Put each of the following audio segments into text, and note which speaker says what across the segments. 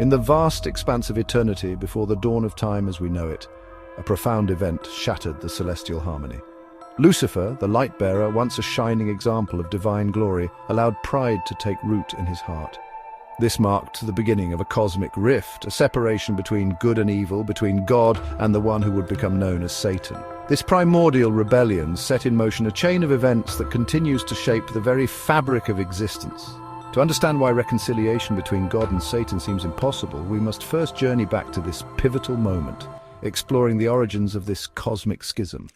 Speaker 1: In the vast expanse of eternity before the dawn of time as we know it, a profound event shattered the celestial harmony. Lucifer, the light-bearer, once a shining example of divine glory, allowed pride to take root in his heart. This marked the beginning of a cosmic rift, a separation between good and evil, between God and the one who would become known as Satan. This primordial rebellion set in motion a chain of events that continues to shape the very fabric of existence. To understand why reconciliation between God and Satan seems impossible, we must first journey back to this pivotal moment, exploring the origins of this cosmic schism.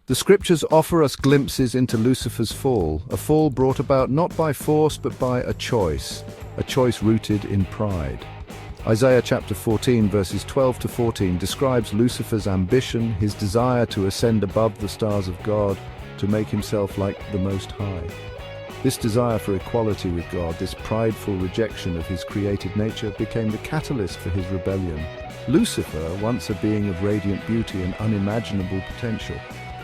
Speaker 1: The scriptures offer us glimpses into Lucifer's fall, a fall brought about not by force but by a choice rooted in pride. Isaiah chapter 14 verses 12 to 14 describes Lucifer's ambition, his desire to ascend above the stars of God, to make himself like the Most High. This desire for equality with God, this prideful rejection of his created nature, became the catalyst for his rebellion. Lucifer, once a being of radiant beauty and unimaginable potential,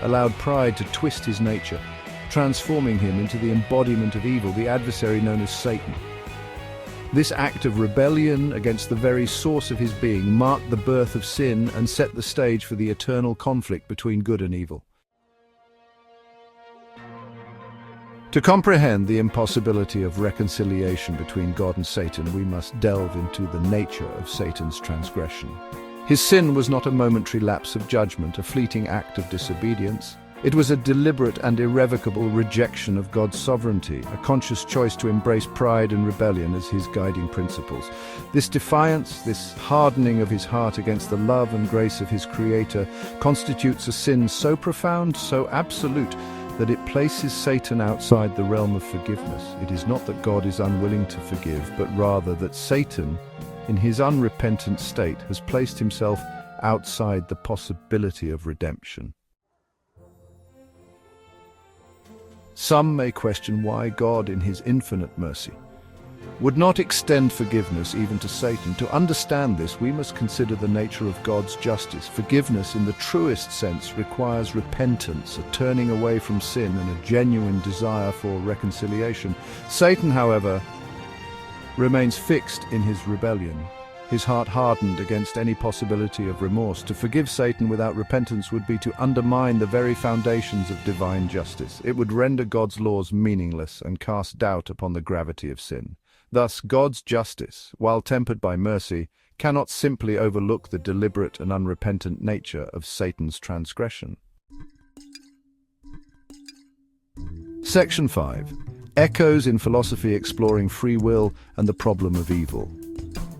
Speaker 1: allowed pride to twist his nature, transforming him into the embodiment of evil, the adversary known as Satan. This act of rebellion against the very source of his being marked the birth of sin and set the stage for the eternal conflict between good and evil. To comprehend the impossibility of reconciliation between God and Satan, we must delve into the nature of Satan's transgression. His sin was not a momentary lapse of judgment, a fleeting act of disobedience. It was a deliberate and irrevocable rejection of God's sovereignty, a conscious choice to embrace pride and rebellion as his guiding principles. This defiance, this hardening of his heart against the love and grace of his Creator, constitutes a sin so profound, so absolute, that it places Satan outside the realm of forgiveness. It is not that God is unwilling to forgive, but rather that Satan, in his unrepentant state, has placed himself outside the possibility of redemption. Some may question why God, in his infinite mercy, would not extend forgiveness even to Satan. To understand this, we must consider the nature of God's justice. Forgiveness, in the truest sense, requires repentance, a turning away from sin and a genuine desire for reconciliation. Satan, however, remains fixed in his rebellion, his heart hardened against any possibility of remorse. To forgive Satan without repentance would be to undermine the very foundations of divine justice. It would render God's laws meaningless and cast doubt upon the gravity of sin. Thus, God's justice, while tempered by mercy, cannot simply overlook the deliberate and unrepentant nature of Satan's transgression. Section 5. Echoes in philosophy exploring free will and the problem of evil.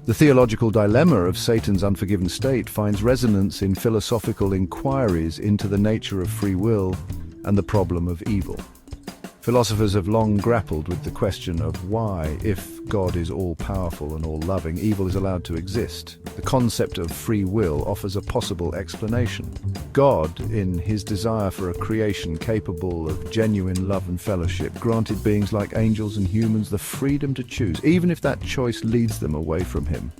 Speaker 1: The theological dilemma of Satan's unforgiven state finds resonance in philosophical inquiries into the nature of free will and the problem of evil. Philosophers have long grappled with the question of why, if God is all-powerful and all-loving, evil is allowed to exist. The concept of free will offers a possible explanation. God, in his desire for a creation capable of genuine love and fellowship, granted beings like angels and humans the freedom to choose, even if that choice leads them away from him.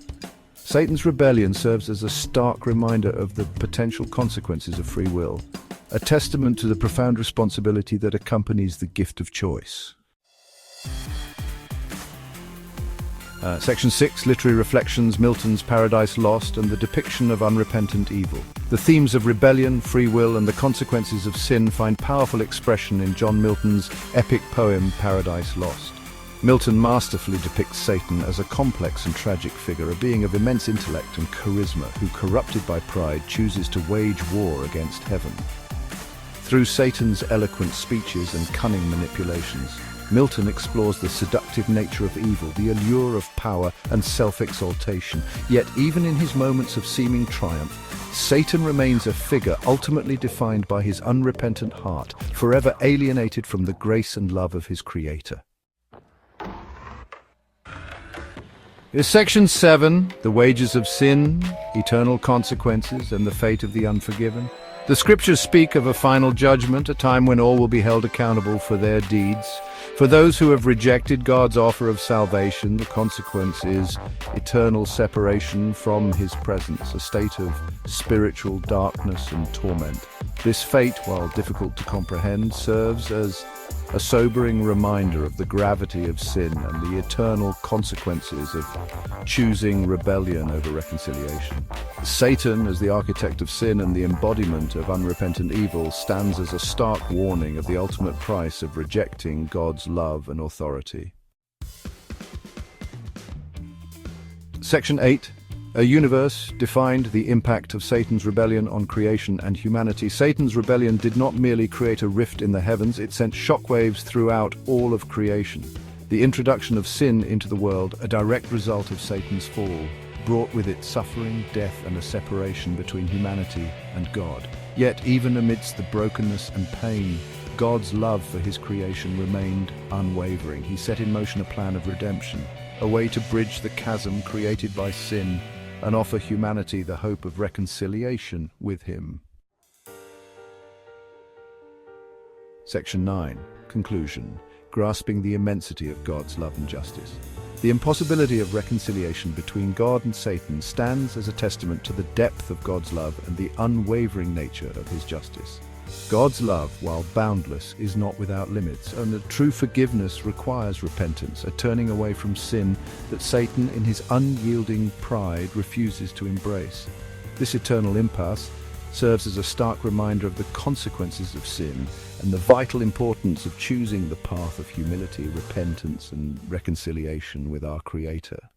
Speaker 1: Satan's rebellion serves as a stark reminder of the potential consequences of free will, a testament to the profound responsibility that accompanies the gift of choice. Section 6, Literary Reflections, Milton's Paradise Lost and the depiction of unrepentant evil. The themes of rebellion, free will, and the consequences of sin find powerful expression in John Milton's epic poem Paradise Lost. Milton masterfully depicts Satan as a complex and tragic figure, a being of immense intellect and charisma who, corrupted by pride, chooses to wage war against heaven. Through Satan's eloquent speeches and cunning manipulations, Milton explores the seductive nature of evil, the allure of power and self-exaltation. Yet even in his moments of seeming triumph, Satan remains a figure ultimately defined by his unrepentant heart, forever alienated from the grace and love of his Creator. Section 7, The Wages of Sin, Eternal Consequences, and the Fate of the Unforgiven. The scriptures speak of a final judgment, a time when all will be held accountable for their deeds. For those who have rejected God's offer of salvation, the consequence is eternal separation from his presence, a state of spiritual darkness and torment. This fate, while difficult to comprehend, serves as a sobering reminder of the gravity of sin and the eternal consequences of choosing rebellion over reconciliation. Satan, as the architect of sin and the embodiment of unrepentant evil, stands as a stark warning of the ultimate price of rejecting God's love and authority. Section 8. A universe defined the impact of Satan's rebellion on creation and humanity. Satan's rebellion did not merely create a rift in the heavens, it sent shockwaves throughout all of creation. The introduction of sin into the world, a direct result of Satan's fall, brought with it suffering, death, and a separation between humanity and God. Yet, even amidst the brokenness and pain, God's love for his creation remained unwavering. He set in motion a plan of redemption, a way to bridge the chasm created by sin and offer humanity the hope of reconciliation with him. Section 9. Conclusion. Grasping the immensity of God's love and justice. The impossibility of reconciliation between God and Satan stands as a testament to the depth of God's love and the unwavering nature of his justice. God's love, while boundless, is not without limits, and that true forgiveness requires repentance, a turning away from sin that Satan, in his unyielding pride, refuses to embrace. This eternal impasse serves as a stark reminder of the consequences of sin and the vital importance of choosing the path of humility, repentance, and reconciliation with our Creator.